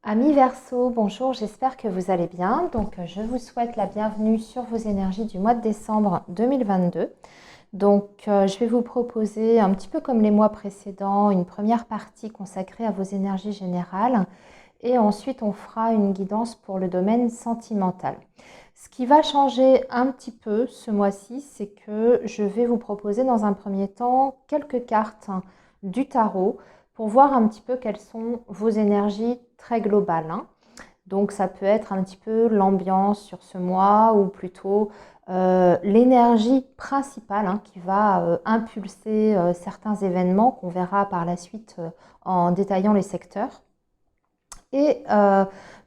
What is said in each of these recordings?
Amis Verseau, bonjour, j'espère que vous allez bien. Je vous souhaite la bienvenue sur vos énergies du mois de décembre 2022. Je vais vous proposer, un petit peu comme les mois précédents, une première partie consacrée à vos énergies générales et ensuite on fera une guidance pour le domaine sentimental. Ce qui va changer un petit peu ce mois-ci, c'est que je vais vous proposer dans un premier temps quelques cartes du tarot pour voir un petit peu quelles sont vos énergies très globales. Donc ça peut être un petit peu l'ambiance sur ce mois ou plutôt l'énergie principale qui va impulser certains événements qu'on verra par la suite en détaillant les secteurs. Et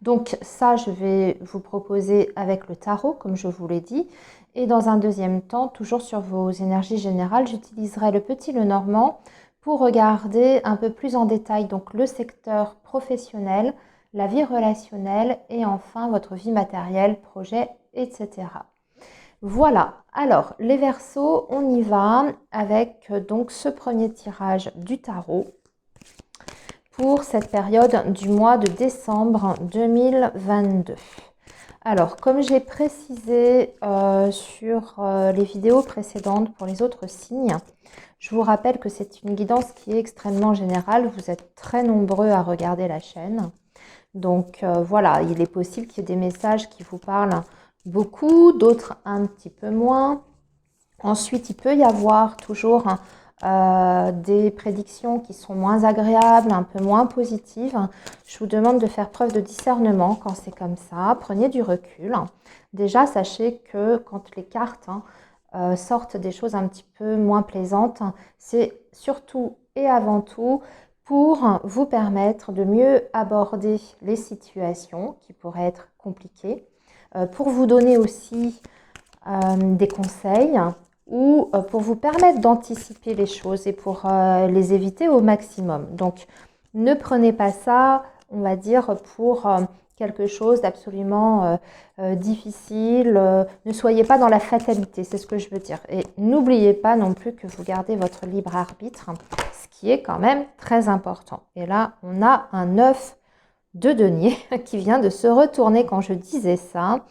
donc ça, je vais vous proposer avec le tarot, comme je vous l'ai dit. Et dans un deuxième temps, toujours sur vos énergies générales, j'utiliserai le petit Lenormand pour regarder un peu plus en détail donc le secteur professionnel, la vie relationnelle et enfin votre vie matérielle, projet, etc. Voilà, alors les Verseaux, on y va avec donc ce premier tirage du tarot pour cette période du mois de décembre 2022. Alors, comme j'ai précisé sur les vidéos précédentes pour les autres signes, je vous rappelle que c'est une guidance qui est extrêmement générale. Vous êtes très nombreux à regarder la chaîne. Voilà, il est possible qu'il y ait des messages qui vous parlent beaucoup, d'autres un petit peu moins. Ensuite, il peut y avoir toujours des prédictions qui sont moins agréables, un peu moins positives. Je vous demande de faire preuve de discernement quand c'est comme ça. Prenez du recul. Déjà, sachez que quand les cartes sortent des choses un petit peu moins plaisantes, c'est surtout et avant tout pour vous permettre de mieux aborder les situations qui pourraient être compliquées, pour vous donner aussi des conseils ou pour vous permettre d'anticiper les choses et pour les éviter au maximum. Donc, ne prenez pas ça, on va dire, pour quelque chose d'absolument difficile. Ne soyez pas dans la fatalité, c'est ce que je veux dire. Et n'oubliez pas non plus que vous gardez votre libre arbitre, ce qui est quand même très important. Et là, on a un 9 de denier qui vient de se retourner quand je disais ça.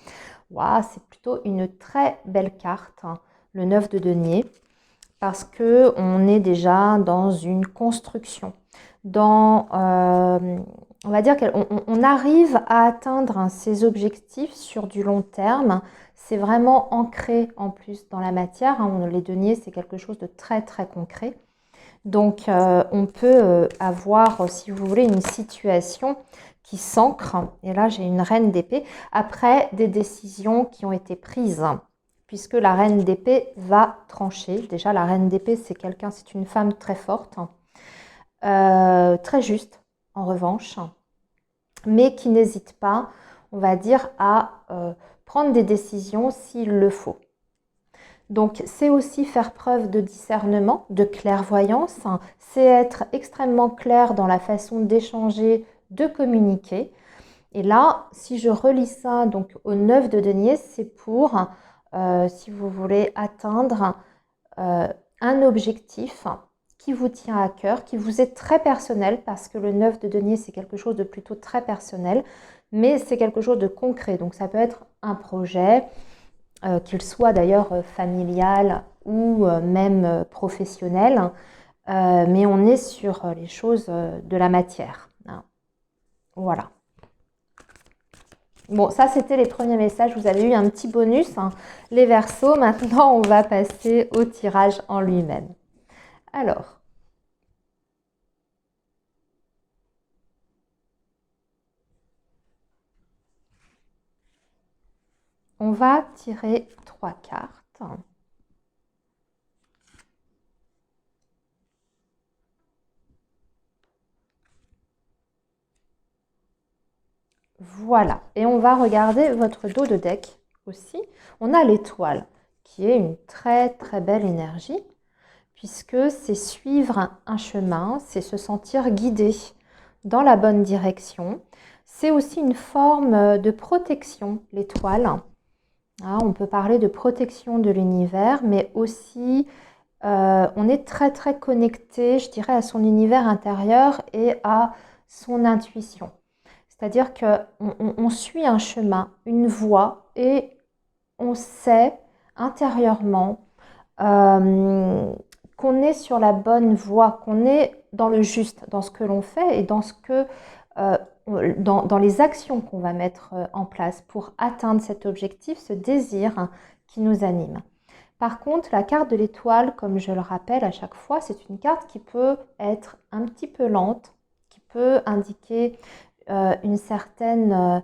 Wow, c'est plutôt une très belle carte, le 9 de denier, parce qu'on est déjà dans une construction. On va dire qu'on arrive à atteindre ses objectifs sur du long terme. C'est vraiment ancré en plus dans la matière. Les deniers, c'est quelque chose de très très concret. On peut avoir, si vous voulez, une situation qui s'ancre. Et là, j'ai une reine d'épée après des décisions qui ont été prises, puisque la reine d'épée va trancher. Déjà, la reine d'épée, c'est une femme très forte, très juste, en revanche, mais qui n'hésite pas, on va dire, à prendre des décisions s'il le faut. Donc, c'est aussi faire preuve de discernement, de clairvoyance. C'est être extrêmement clair dans la façon d'échanger, de communiquer. Et là, si je relis ça donc au 9 de denier, c'est pour, si vous voulez, atteindre un objectif qui vous tient à cœur, qui vous est très personnel, parce que le 9 de denier, c'est quelque chose de plutôt très personnel, mais c'est quelque chose de concret. Donc, ça peut être un projet, qu'il soit d'ailleurs familial ou même professionnel, mais on est sur les choses de la matière. Voilà. Bon, ça c'était les premiers messages, vous avez eu un petit bonus, les Verseaux. Maintenant, on va passer au tirage en lui-même. Alors, on va tirer 3 cartes. Voilà, et on va regarder votre dos de deck aussi. On a l'étoile, qui est une très très belle énergie, puisque c'est suivre un chemin, c'est se sentir guidé dans la bonne direction. C'est aussi une forme de protection, l'étoile. On peut parler de protection de l'univers, mais aussi on est très très connecté, je dirais, à son univers intérieur et à son intuition. C'est-à-dire qu'on suit un chemin, une voie, et on sait intérieurement qu'on est sur la bonne voie, qu'on est dans le juste, dans ce que l'on fait et dans ce que, dans les actions qu'on va mettre en place pour atteindre cet objectif, ce désir qui nous anime. Par contre, la carte de l'étoile, comme je le rappelle à chaque fois, c'est une carte qui peut être un petit peu lente, qui peut indiquer une certaine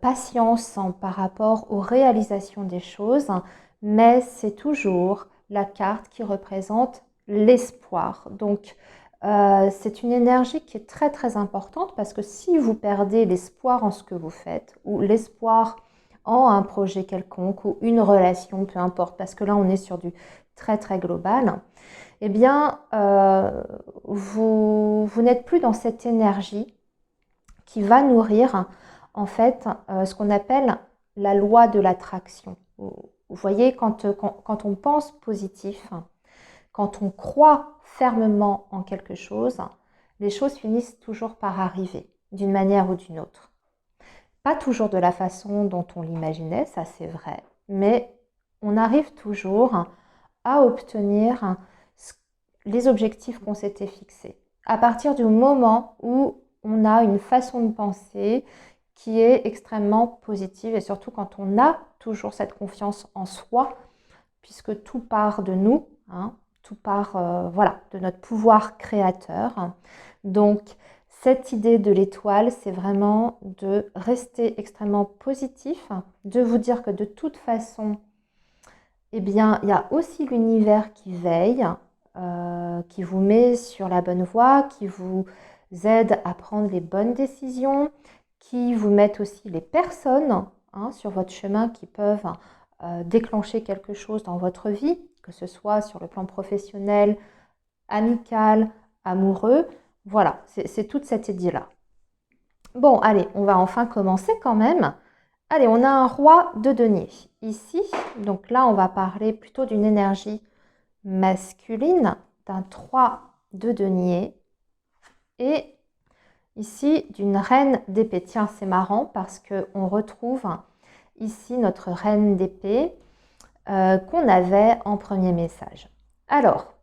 patience par rapport aux réalisations des choses, mais c'est toujours la carte qui représente l'espoir. Donc, c'est une énergie qui est très très importante parce que si vous perdez l'espoir en ce que vous faites ou l'espoir en un projet quelconque ou une relation, peu importe, parce que là on est sur du très très global, eh bien vous n'êtes plus dans cette énergie qui va nourrir en fait ce qu'on appelle la loi de l'attraction. Vous voyez, quand on pense positif, quand on croit fermement en quelque chose, les choses finissent toujours par arriver, d'une manière ou d'une autre. Pas toujours de la façon dont on l'imaginait, ça c'est vrai, mais on arrive toujours à obtenir les objectifs qu'on s'était fixés. À partir du moment où on a une façon de penser qui est extrêmement positive et surtout quand on a toujours cette confiance en soi, puisque tout part de nous, hein, tout part voilà, de notre pouvoir créateur. Donc, cette idée de l'étoile, c'est vraiment de rester extrêmement positif, de vous dire que de toute façon, eh bien, il y a aussi l'univers qui veille, qui vous met sur la bonne voie, qui vous aide à prendre les bonnes décisions, qui vous met aussi les personnes sur votre chemin qui peuvent déclencher quelque chose dans votre vie, que ce soit sur le plan professionnel, amical, amoureux. Voilà, c'est toute cette idée-là. Bon, allez, on va enfin commencer quand même. Allez, on a un roi de denier ici. Donc là, on va parler plutôt d'une énergie masculine, d'un 3 de denier. Et ici, d'une reine d'épée. Tiens, c'est marrant parce qu'on retrouve ici notre reine d'épée qu'on avait en premier message. Alors,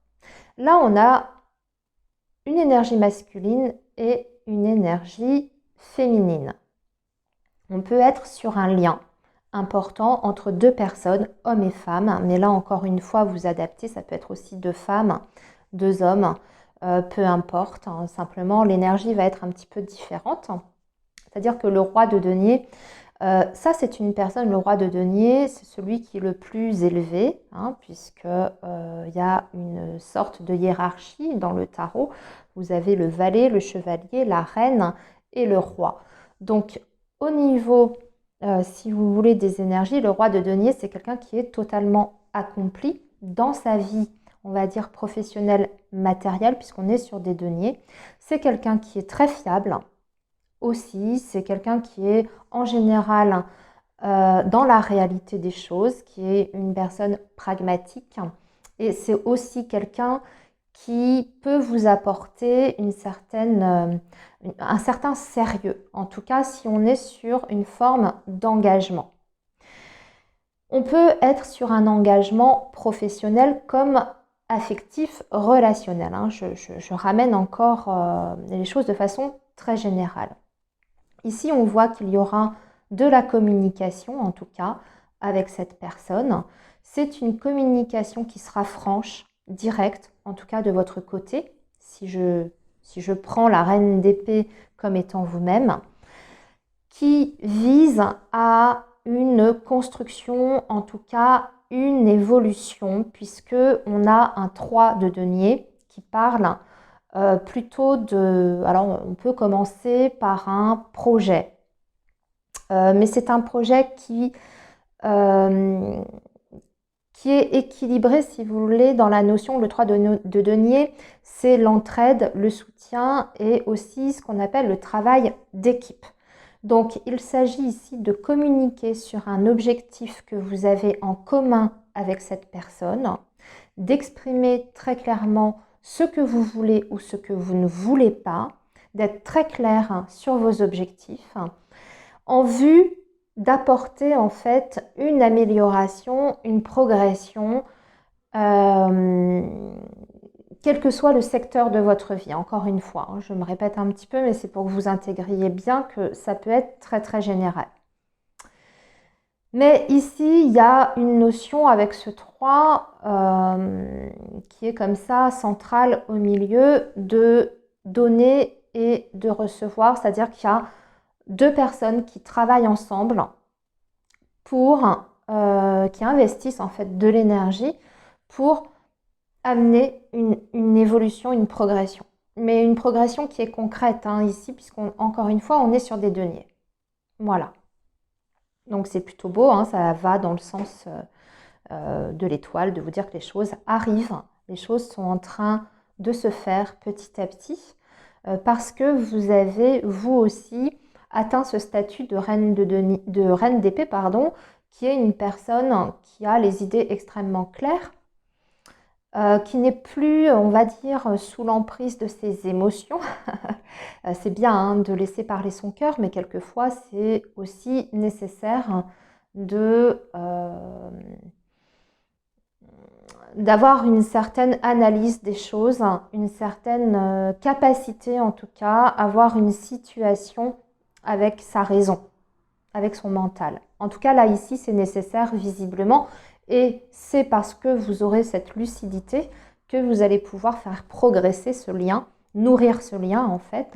là, on a une énergie masculine et une énergie féminine. On peut être sur un lien important entre deux personnes, hommes et femmes, mais là encore une fois, vous adaptez, ça peut être aussi deux femmes, deux hommes, peu importe, hein, simplement l'énergie va être un petit peu différente. C'est-à-dire que le roi de denier, ça c'est une personne, le roi de denier, c'est celui qui est le plus élevé, hein, puisque y a une sorte de hiérarchie dans le tarot. Vous avez le valet, le chevalier, la reine et le roi. Donc au niveau, si vous voulez, des énergies, le roi de denier, c'est quelqu'un qui est totalement accompli dans sa vie, on va dire professionnelle, matérielle, puisqu'on est sur des deniers. C'est quelqu'un qui est très fiable aussi, c'est quelqu'un qui est en général dans la réalité des choses, qui est une personne pragmatique. Et c'est aussi quelqu'un qui peut vous apporter un certain sérieux, en tout cas si on est sur une forme d'engagement. On peut être sur un engagement professionnel comme affectif, relationnel. Hein. Je ramène encore les choses de façon très générale. Ici, on voit qu'il y aura de la communication, en tout cas, avec cette personne. C'est une communication qui sera franche, directe, en tout cas de votre côté, si je prends la reine d'épée comme étant vous-même, qui vise à une construction, en tout cas une évolution, puisque on a un 3 de denier qui parle plutôt de... Alors, on peut commencer par un projet, mais c'est un projet qui est équilibré, si vous voulez, dans la notion, le 3 de denier, c'est l'entraide, le soutien et aussi ce qu'on appelle le travail d'équipe. Donc, il s'agit ici de communiquer sur un objectif que vous avez en commun avec cette personne, d'exprimer très clairement ce que vous voulez ou ce que vous ne voulez pas, d'être très clair sur vos objectifs en vue d'apporter en fait une amélioration, une progression, quel que soit le secteur de votre vie. Encore une fois, je me répète un petit peu, mais c'est pour que vous intégriez bien que ça peut être très très général. Mais ici, il y a une notion avec ce 3 qui est comme ça, centrale au milieu, de donner et de recevoir. C'est-à-dire qu'il y a deux personnes qui travaillent ensemble qui investissent en fait de l'énergie pour amener une évolution, une progression. Mais une progression qui est concrète ici, puisqu'encore une fois, on est sur des deniers. Voilà. Donc c'est plutôt beau, ça va dans le sens de l'étoile, de vous dire que les choses arrivent, les choses sont en train de se faire petit à petit, parce que vous avez, vous aussi, atteint ce statut de reine d'épée, qui est une personne qui a les idées extrêmement claires, qui n'est plus, on va dire, sous l'emprise de ses émotions. C'est bien de laisser parler son cœur, mais quelquefois c'est aussi nécessaire d'avoir une certaine analyse des choses, une certaine capacité en tout cas, avoir une situation avec sa raison, avec son mental. En tout cas là ici c'est nécessaire visiblement, et c'est parce que vous aurez cette lucidité que vous allez pouvoir faire progresser ce lien, nourrir ce lien en fait,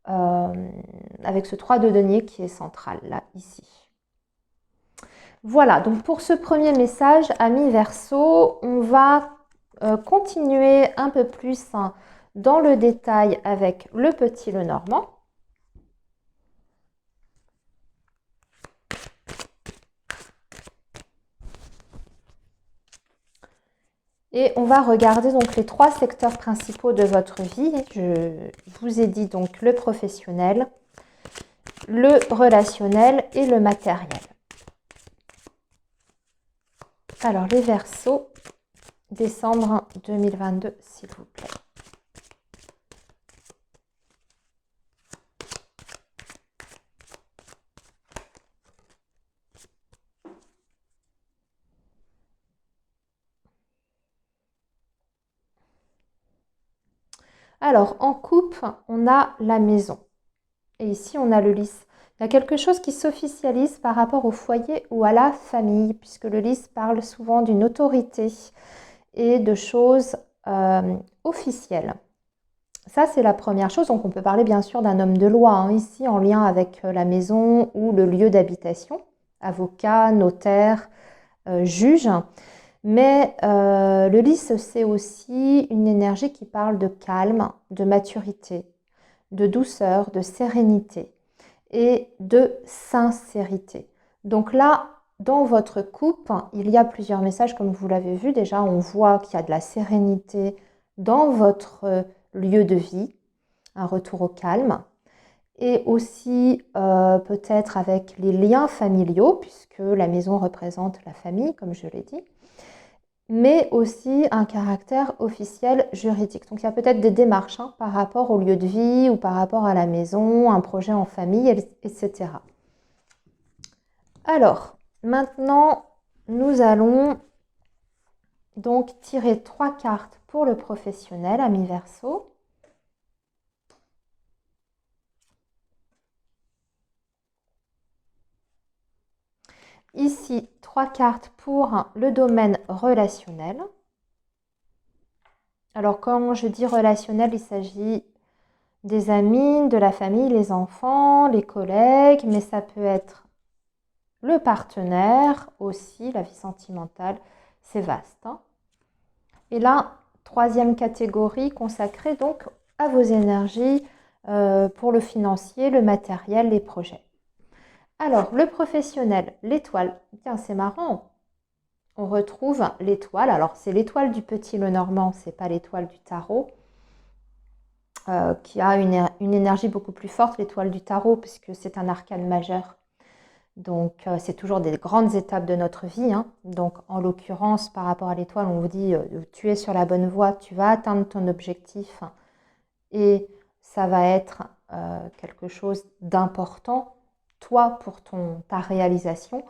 avec ce 3 de denier qui est central là ici. Voilà, donc pour ce premier message, amis Verseau, on va continuer un peu plus dans le détail avec le petit Lenormand. Et on va regarder donc les 3 secteurs principaux de votre vie. Je vous ai dit donc le professionnel, le relationnel et le matériel. Alors les Verseaux, décembre 2022, s'il vous plaît. Alors, en coupe, on a la maison. Et ici, on a le lys. Il y a quelque chose qui s'officialise par rapport au foyer ou à la famille, puisque le lys parle souvent d'une autorité et de choses officielles. Ça, c'est la première chose. Donc, on peut parler bien sûr d'un homme de loi, ici, en lien avec la maison ou le lieu d'habitation, avocat, notaire, juge. Mais le lys, c'est aussi une énergie qui parle de calme, de maturité, de douceur, de sérénité et de sincérité. Donc là, dans votre coupe, il y a plusieurs messages, comme vous l'avez vu. Déjà, on voit qu'il y a de la sérénité dans votre lieu de vie, un retour au calme. Et aussi peut-être avec les liens familiaux, puisque la maison représente la famille, comme je l'ai dit, mais aussi un caractère officiel juridique. Donc il y a peut-être des démarches par rapport au lieu de vie ou par rapport à la maison, un projet en famille, etc. Alors, maintenant, nous allons donc tirer 3 cartes pour le professionnel, ami Verseau. Ici, 3 cartes pour le domaine relationnel. Alors, quand je dis relationnel, il s'agit des amis, de la famille, les enfants, les collègues, mais ça peut être le partenaire aussi, la vie sentimentale, c'est vaste. Et là, 3e catégorie consacrée donc à vos énergies pour le financier, le matériel, les projets. Alors, le professionnel, l'étoile, tiens, c'est marrant, on retrouve l'étoile. Alors, c'est l'étoile du petit Lenormand, c'est pas l'étoile du tarot, qui a une énergie beaucoup plus forte, l'étoile du tarot, puisque c'est un arcane majeur. Donc, c'est toujours des grandes étapes de notre vie. Donc, en l'occurrence, par rapport à l'étoile, on vous dit tu es sur la bonne voie, tu vas atteindre ton objectif. Et ça va être quelque chose d'important, toi, pour ta réalisation.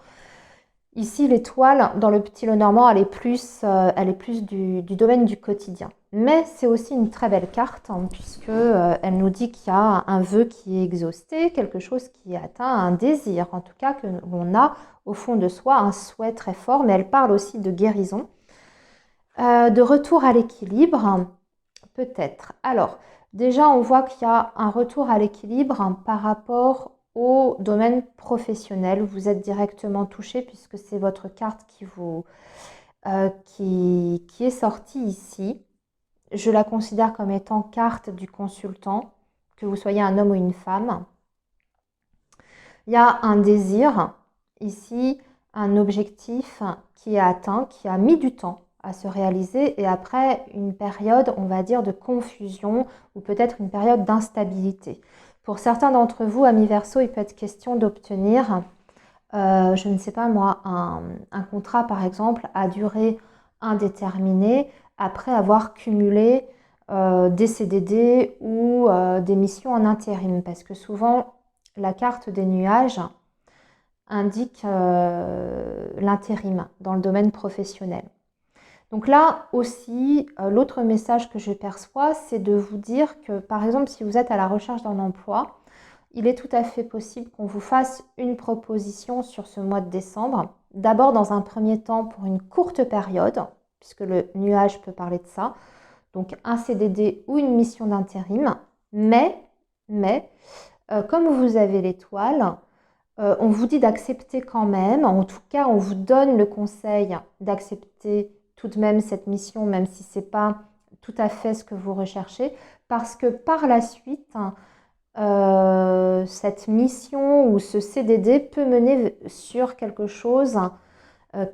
Ici, l'étoile, dans le petit Lenormand, elle est plus du domaine du quotidien. Mais c'est aussi une très belle carte, hein, puisque elle nous dit qu'il y a un vœu qui est exaucé, quelque chose qui est atteint, un désir, en tout cas, que l'on a au fond de soi, un souhait très fort, mais elle parle aussi de guérison, de retour à l'équilibre, peut-être. Alors, déjà, on voit qu'il y a un retour à l'équilibre par rapport au domaine professionnel. Vous êtes directement touché puisque c'est votre carte qui est sortie ici. Je la considère comme étant carte du consultant, que vous soyez un homme ou une femme. Il y a un désir ici, un objectif qui est atteint, qui a mis du temps à se réaliser et après une période, on va dire, de confusion ou peut-être une période d'instabilité. Pour certains d'entre vous, amis Verseau, il peut être question d'obtenir, je ne sais pas moi, un contrat par exemple à durée indéterminée après avoir cumulé des CDD ou des missions en intérim. Parce que souvent, la carte des nuages indique l'intérim dans le domaine professionnel. Donc là aussi, l'autre message que je perçois, c'est de vous dire que, par exemple, si vous êtes à la recherche d'un emploi, il est tout à fait possible qu'on vous fasse une proposition sur ce mois de décembre. D'abord, dans un premier temps, pour une courte période, puisque le nuage peut parler de ça, donc un CDD ou une mission d'intérim. Mais comme vous avez l'étoile, on vous dit d'accepter quand même, en tout cas on vous donne le conseil d'accepter tout de même cette mission, même si ce n'est pas tout à fait ce que vous recherchez, parce que par la suite, cette mission ou ce CDD peut mener sur quelque chose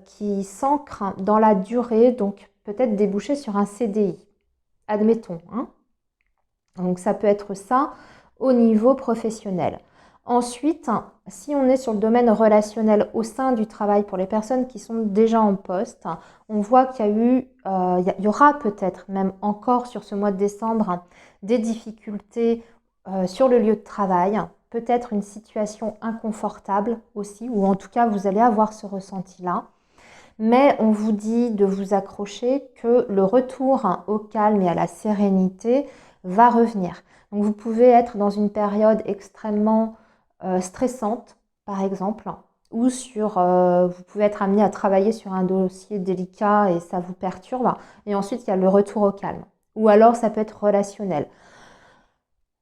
qui s'ancre dans la durée, donc peut-être déboucher sur un CDI, admettons, hein. Donc ça peut être ça au niveau professionnel. Ensuite, si on est sur le domaine relationnel au sein du travail pour les personnes qui sont déjà en poste, on voit qu'il y a eu, il y aura peut-être même encore sur ce mois de décembre des difficultés sur le lieu de travail, peut-être une situation inconfortable aussi, ou en tout cas vous allez avoir ce ressenti-là. Mais on vous dit de vous accrocher, que le retour au calme et à la sérénité va revenir. Donc vous pouvez être dans une période extrêmement stressante, par exemple, ou vous pouvez être amené à travailler sur un dossier délicat et ça vous perturbe. Et ensuite, il y a le retour au calme. Ou alors, ça peut être relationnel.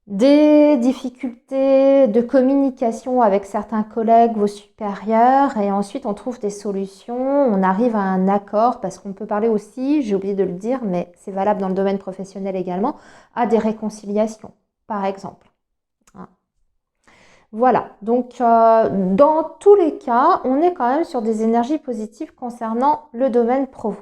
Des difficultés de communication avec certains collègues, vos supérieurs, et ensuite on trouve des solutions, on arrive à un accord, parce qu'on peut parler aussi, j'ai oublié de le dire, mais c'est valable dans le domaine professionnel également, à des réconciliations, par exemple. Voilà, donc dans tous les cas, on est quand même sur des énergies positives concernant le domaine pro,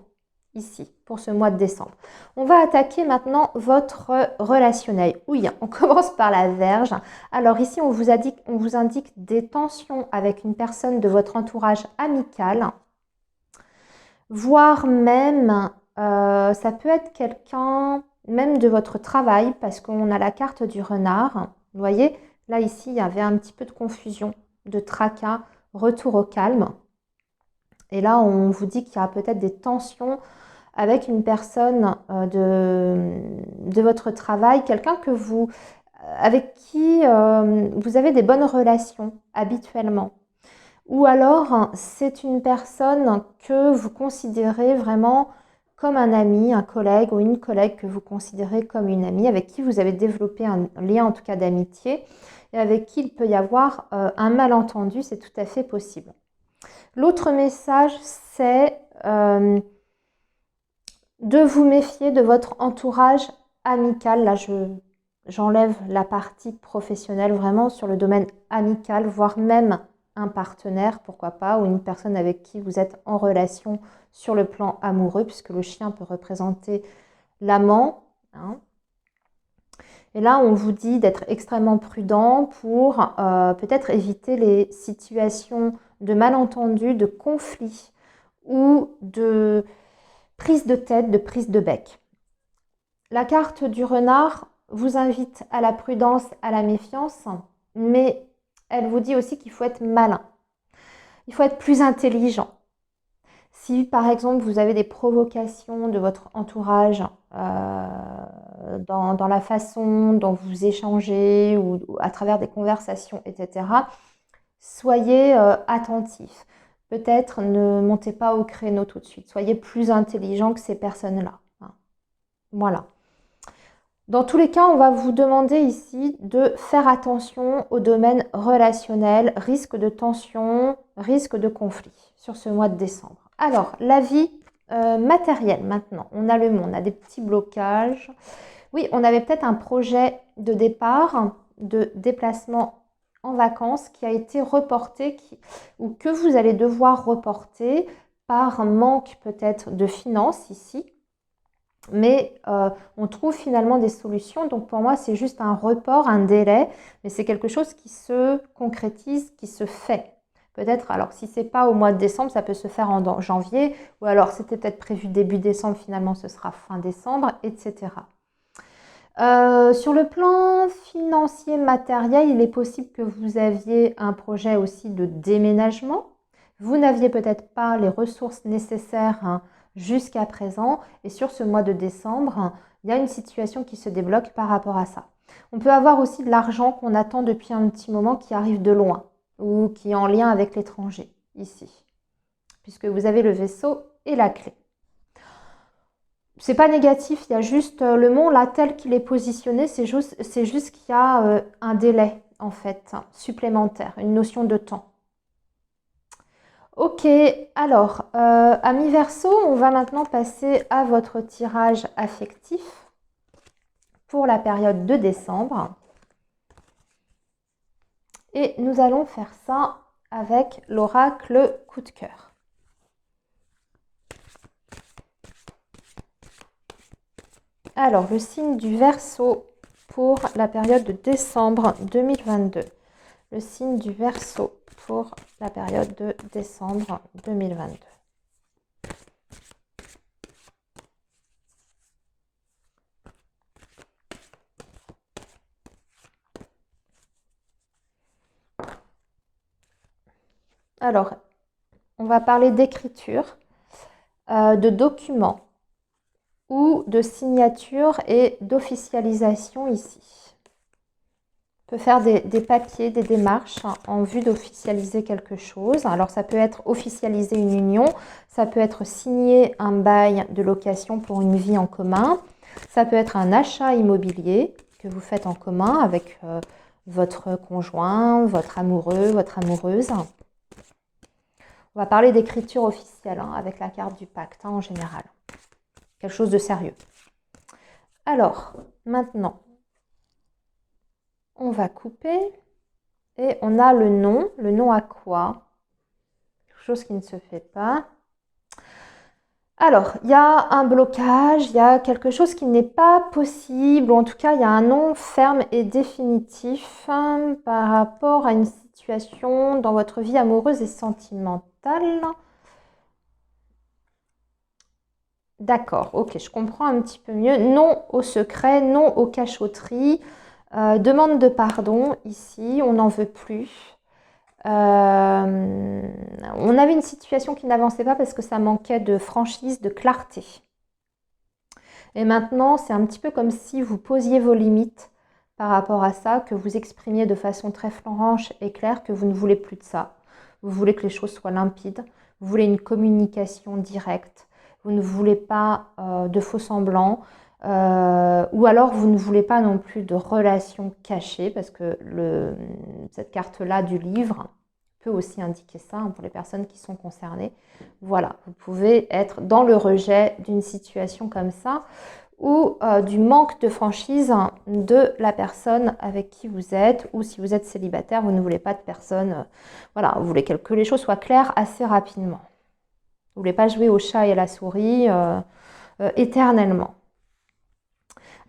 ici, pour ce mois de décembre. On va attaquer maintenant votre relationnel. Oui, on commence par la Vierge. Alors ici, on vous indique des tensions avec une personne de votre entourage amical, voire même, ça peut être quelqu'un même de votre travail, parce qu'on a la carte du renard, vous voyez. Là, ici, il y avait un petit peu de confusion, de tracas, retour au calme. Et là, on vous dit qu'il y a peut-être des tensions avec une personne de votre travail, quelqu'un avec qui vous avez des bonnes relations habituellement. Ou alors, c'est une personne que vous considérez vraiment comme un ami, un collègue ou une collègue que vous considérez comme une amie, avec qui vous avez développé un lien en tout cas d'amitié et avec qui il peut y avoir un malentendu, c'est tout à fait possible. L'autre message, c'est de vous méfier de votre entourage amical. Là, j'enlève la partie professionnelle, vraiment sur le domaine amical, voire même un partenaire, pourquoi pas, ou une personne avec qui vous êtes en relation sur le plan amoureux, puisque le chien peut représenter l'amant, hein. Et là, on vous dit d'être extrêmement prudent pour peut-être éviter les situations de malentendus, de conflits ou de prise de tête, de prise de bec. La carte du renard vous invite à la prudence, à la méfiance, mais elle vous dit aussi qu'il faut être malin. Il faut être plus intelligent. Si par exemple vous avez des provocations de votre entourage dans la façon dont vous échangez ou à travers des conversations, etc., soyez attentifs. Peut-être ne montez pas au créneau tout de suite. Soyez plus intelligent que ces personnes-là. Voilà. Dans tous les cas, on va vous demander ici de faire attention au domaine relationnel, risque de tension, risque de conflit sur ce mois de décembre. Alors, la vie matérielle maintenant. On a le monde, on a des petits blocages. Oui, on avait peut-être un projet de départ, de déplacement en vacances qui a été reporté ou que vous allez devoir reporter par manque peut-être de finances ici. Mais on trouve finalement des solutions. Donc pour moi, c'est juste un report, un délai, mais c'est quelque chose qui se concrétise, qui se fait. Peut-être, alors si ce n'est pas au mois de décembre, ça peut se faire en janvier, ou alors c'était peut-être prévu début décembre, finalement ce sera fin décembre, etc. Sur le plan financier, matériel, il est possible que vous aviez un projet aussi de déménagement. Vous n'aviez peut-être pas les ressources nécessaires jusqu'à présent. Et sur ce mois de décembre, il y a une situation qui se débloque par rapport à ça. On peut avoir aussi de l'argent qu'on attend depuis un petit moment qui arrive de loin ou qui est en lien avec l'étranger, ici, puisque vous avez le vaisseau et la clé. C'est pas négatif, il y a juste le monde là tel qu'il est positionné, c'est juste qu'il y a un délai en fait supplémentaire, une notion de temps. Ok, alors amis Verseau, on va maintenant passer à votre tirage affectif pour la période de décembre. Et nous allons faire ça avec l'oracle coup de cœur. Alors, le signe du Verseau pour la période de décembre 2022. Le signe du Verseau pour la période de décembre 2022. Alors, on va parler d'écriture, de documents ou de signature et d'officialisation ici. On peut faire des papiers, des démarches en vue d'officialiser quelque chose. Alors ça peut être officialiser une union, ça peut être signer un bail de location pour une vie en commun, ça peut être un achat immobilier que vous faites en commun avec votre conjoint, votre amoureux, votre amoureuse. On va parler d'écriture officielle avec la carte du pacte en général. Quelque chose de sérieux. Alors, maintenant, on va couper et on a le nom. Le nom à quoi? Quelque chose qui ne se fait pas. Alors, il y a un blocage, il y a quelque chose qui n'est pas possible, ou en tout cas, il y a un non ferme et définitif par rapport à une situation dans votre vie amoureuse et sentimentale. D'accord, ok, je comprends un petit peu mieux. Non au secret, non aux cachotteries. Demande de pardon ici, on n'en veut plus. On avait une situation qui n'avançait pas parce que ça manquait de franchise, de clarté. Et maintenant, c'est un petit peu comme si vous posiez vos limites par rapport à ça, que vous exprimiez de façon très franche et claire que vous ne voulez plus de ça. Vous voulez que les choses soient limpides, vous voulez une communication directe, vous ne voulez pas de faux semblants, ou alors vous ne voulez pas non plus de relations cachées, parce que cette carte-là du livre peut aussi indiquer ça pour les personnes qui sont concernées. Voilà, vous pouvez être dans le rejet d'une situation comme ça ou du manque de franchise de la personne avec qui vous êtes, ou si vous êtes célibataire, vous ne voulez pas de personne, voilà, vous voulez que les choses soient claires assez rapidement. Vous ne voulez pas jouer au chat et à la souris éternellement.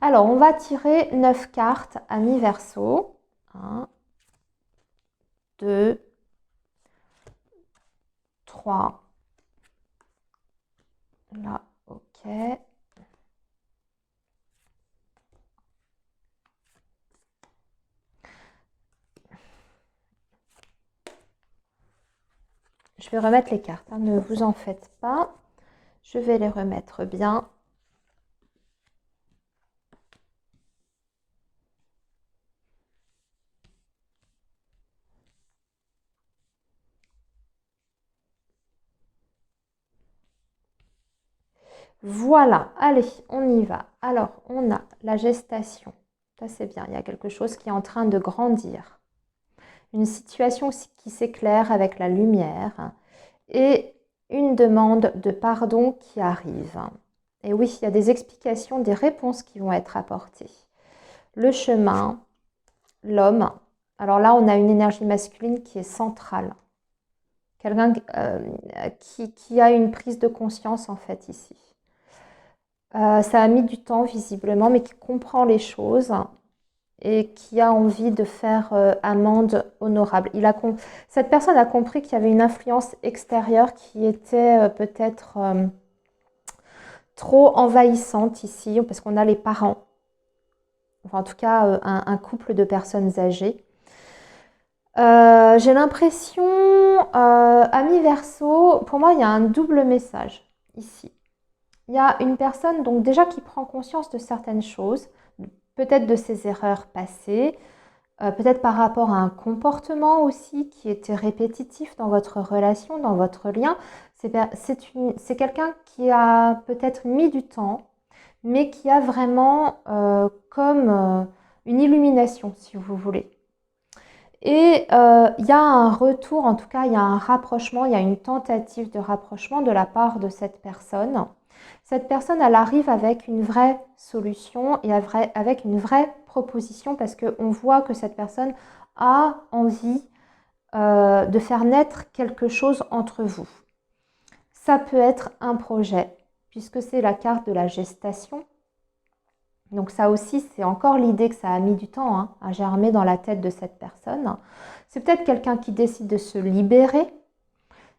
Alors, on va tirer 9 cartes à mi-verso. 1, 2, 3. Là, ok. Je vais remettre les cartes, hein, ne vous en faites pas. Je vais les remettre bien. Voilà, allez, on y va. Alors, on a la gestation. Ça, c'est bien, il y a quelque chose qui est en train de grandir. Une situation qui s'éclaire avec la lumière et une demande de pardon qui arrive. Et oui, il y a des explications, des réponses qui vont être apportées. Le chemin, l'homme. Alors là, on a une énergie masculine qui est centrale. Quelqu'un qui a une prise de conscience en fait ici. Ça a mis du temps visiblement, mais qui comprend les choses et qui a envie de faire amende honorable. Cette personne a compris qu'il y avait une influence extérieure qui était peut-être trop envahissante ici, parce qu'on a les parents, enfin en tout cas un couple de personnes âgées. J'ai l'impression, ami Verseau, pour moi il y a un double message ici. Il y a une personne donc déjà qui prend conscience de certaines choses, peut-être de ses erreurs passées, peut-être par rapport à un comportement aussi qui était répétitif dans votre relation, dans votre lien. C'est quelqu'un qui a peut-être mis du temps, mais qui a vraiment comme une illumination, si vous voulez. Et il y a un retour, en tout cas, il y a un rapprochement, il y a une tentative de rapprochement de la part de cette personne. Cette personne, elle arrive avec une vraie solution et avec une vraie proposition parce qu'on voit que cette personne a envie de faire naître quelque chose entre vous. Ça peut être un projet, puisque c'est la carte de la gestation. Donc ça aussi, c'est encore l'idée que ça a mis du temps hein, à germer dans la tête de cette personne. C'est peut-être quelqu'un qui décide de se libérer.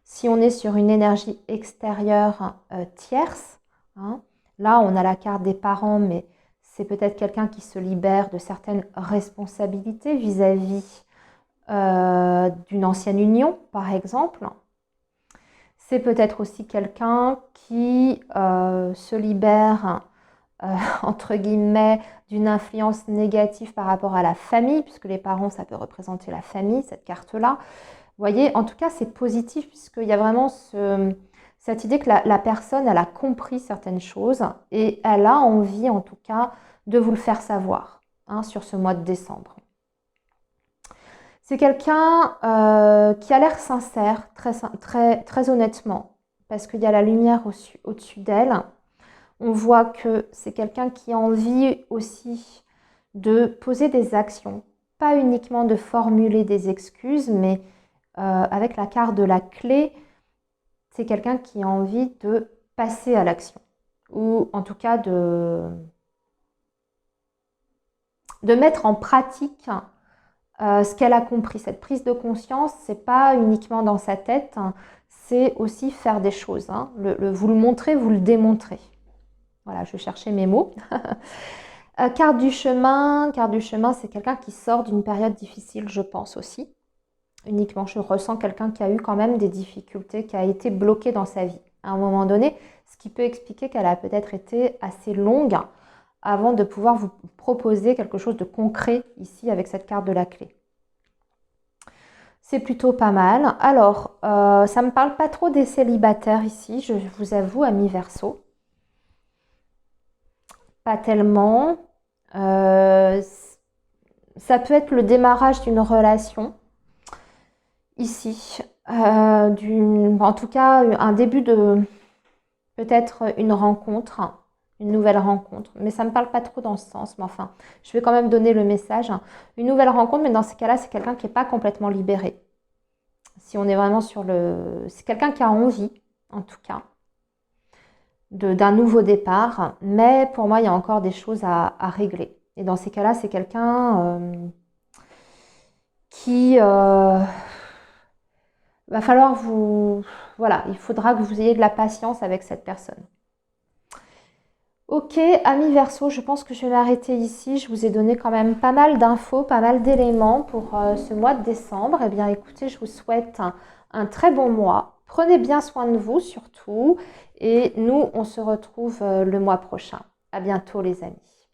Si on est sur une énergie extérieure tierce, hein, là on a la carte des parents, mais c'est peut-être quelqu'un qui se libère de certaines responsabilités vis-à-vis d'une ancienne union, par exemple. C'est peut-être aussi quelqu'un qui se libère entre guillemets, d'une influence négative par rapport à la famille, puisque les parents, ça peut représenter la famille, cette carte-là. Vous voyez, en tout cas, c'est positif, puisqu'il y a vraiment cette idée que la personne, elle a compris certaines choses, et elle a envie, en tout cas, de vous le faire savoir, hein, sur ce mois de décembre. C'est quelqu'un qui a l'air sincère, très honnêtement, parce qu'il y a la lumière au-dessus d'elle. On voit que c'est quelqu'un qui a envie aussi de poser des actions, pas uniquement de formuler des excuses, mais avec la carte de la clé, c'est quelqu'un qui a envie de passer à l'action, ou en tout cas de mettre en pratique ce qu'elle a compris. Cette prise de conscience, c'est pas uniquement dans sa tête, hein, c'est aussi faire des choses. Hein. Vous le montrez, vous le démontrez. Voilà, je cherchais mes mots. Carte du chemin, c'est quelqu'un qui sort d'une période difficile, je pense aussi. Uniquement, je ressens quelqu'un qui a eu quand même des difficultés, qui a été bloqué dans sa vie à un moment donné, ce qui peut expliquer qu'elle a peut-être été assez longue avant de pouvoir vous proposer quelque chose de concret ici avec cette carte de la clé. C'est plutôt pas mal. Alors, ça ne me parle pas trop des célibataires ici, je vous avoue, amis Verseau. Pas tellement. Ça peut être le démarrage d'une relation ici. En tout cas, un début de peut-être une rencontre, une nouvelle rencontre. Mais ça ne me parle pas trop dans ce sens. Mais enfin, je vais quand même donner le message. Une nouvelle rencontre, mais dans ce cas-là, c'est quelqu'un qui n'est pas complètement libéré. Si on est vraiment sur le... C'est quelqu'un qui a envie, en tout cas, d'un nouveau départ, mais pour moi, il y a encore des choses à régler. Et dans ces cas-là, c'est quelqu'un qui va falloir vous... Voilà, il faudra que vous ayez de la patience avec cette personne. Ok, amis Verseau, je pense que je vais m'arrêter ici. Je vous ai donné quand même pas mal d'infos, pas mal d'éléments pour ce mois de décembre. Eh bien, écoutez, je vous souhaite un très bon mois. Prenez bien soin de vous surtout. Et nous, on se retrouve le mois prochain. À bientôt les amis.